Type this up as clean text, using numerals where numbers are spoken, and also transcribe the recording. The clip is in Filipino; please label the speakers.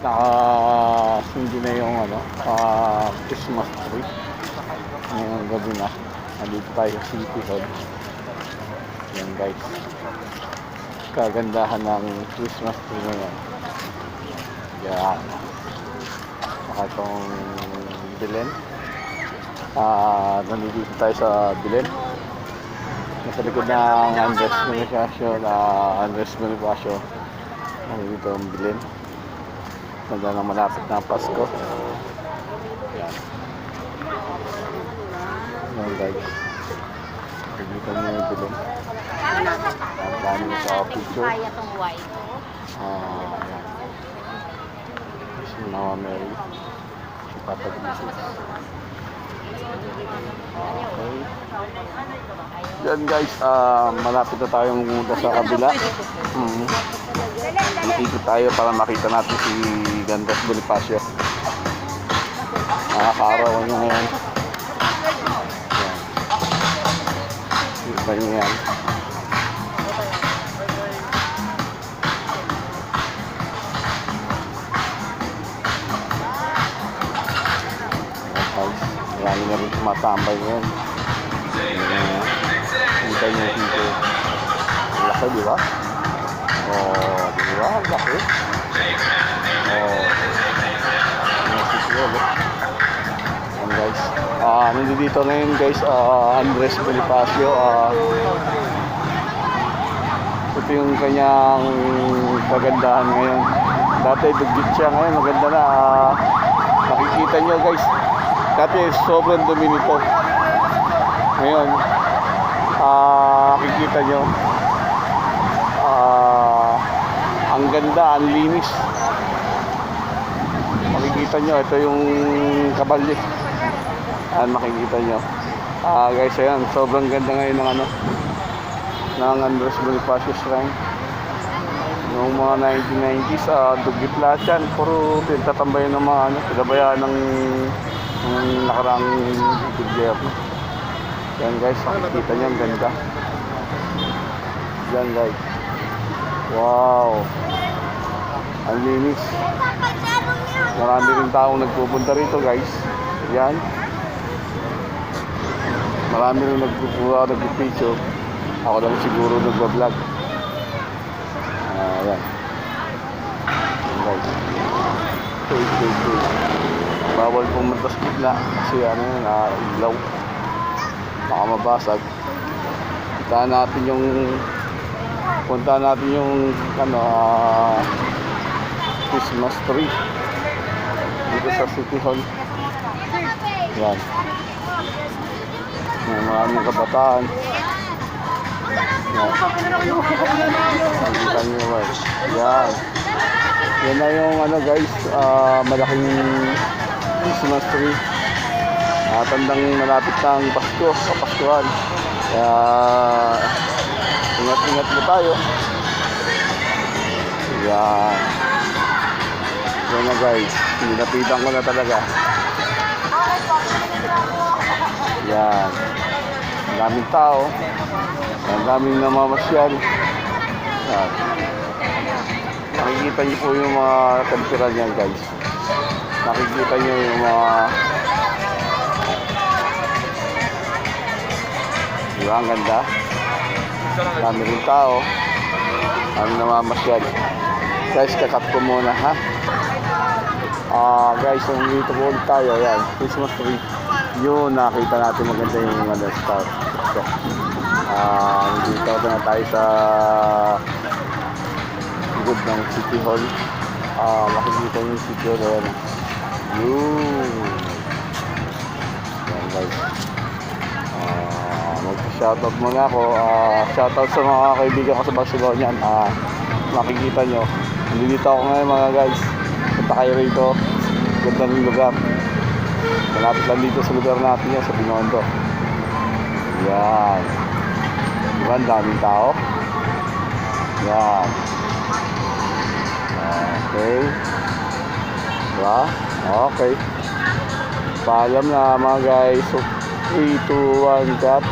Speaker 1: Nakasindi na yung Christmas tree. Ngayong gabi na. Nandito tayo sa City Hall. Yan guys. Kagandahan ng Christmas tree ngayon. Yan. Saka itong Belen. Nandito tayo sa Belen. Nasa likod ng Andres Bonifacio. Nandito ang Belen. Nandito na malapit na Pasko. Yan. Yan guys. Nandito na yung Belen. Ang dami na sa picture. Yan. Si Mama Mary. Si Papa Jesus. Okay. Yan guys, malapit na tayong pumunta sa kabila. Dito tayo para makita natin si Andres Bonifacio. Nakakaarawan nyo ngayon. Yan. Kita nyo yan. Marami na rin tumatambay ngayon. Hintay nyo dito. Laki, di ba? Di ba? Laki. Yan guys. Nandito ngayon guys, Andres Bonifacio. Ito yung kanyang kagandahan ngayon. Dati dugit siya, ngayon maganda na. Makikita nyo guys. Dati sobrang dumi nito. Ngayon, makikita nyo. Ang ganda, ang linis. Makikita nyo, ito yung kabalye. Makikita nyo. Guys, ayan, sobrang ganda ngayon ng Andres Bonifacio Shrine. Noong mga 1990s, dugit lahat yan. Puro pintatambayan ng mga pinabayaan ng nakaraang gobyerno. Yan guys, makikita nyo ang ganda. Yan guys. Wow, ang linis. Marami rin taong nagpupunta rito guys. Yan. Marami rin nagpipicture. Ako lang siguro nagbablog. Yan. Yan guys. Okay. Bawal pumunta sa gitna kasi ilaw. Baka mabasag. Punta natin yung Christmas tree dito sa City Hall. Yan. May maraming kabataan. Yan. Nakikita nyo guys. Yan. Yan na yung guys, malaking Christmas tree. Tandang malapit na ang Pasko, Kapaskuhan. Kaya ingat-ingat mo tayo. Yan. Yan na guys. Nilapitan ko na talaga. Yan. Ang daming tao. Ang daming namamasyal. Yan. Nakikita niyo po yung mga kalpiran niyan guys. Nakikita niyo yung mga diba ang ganda? Dami rin tao. Dami namamasyal. Guys, kakat ko muna ha. Guys, nandito po ulit tayo. Yan, Christmas tree. Yun, nakita natin maganda yung star. Nandito na tayo sa likod ng City Hall. Makikita yung City Hall. Yan. Yun. Yan guys. Mag-shoutout muna ako. Shoutout sa mga kaibigan ko sa Barcelona. Makikita nyo. Nandito ako ngayon mga guys. Punta kayo rito. Ganda ng lugar. Malapit lang dito sa lugar natin yan, sa Binondo. Yan. Diba? Ang daming tao. Yan. Okay. Diba? Okay. Paalam na mga guys. 3, 2, 1, cut.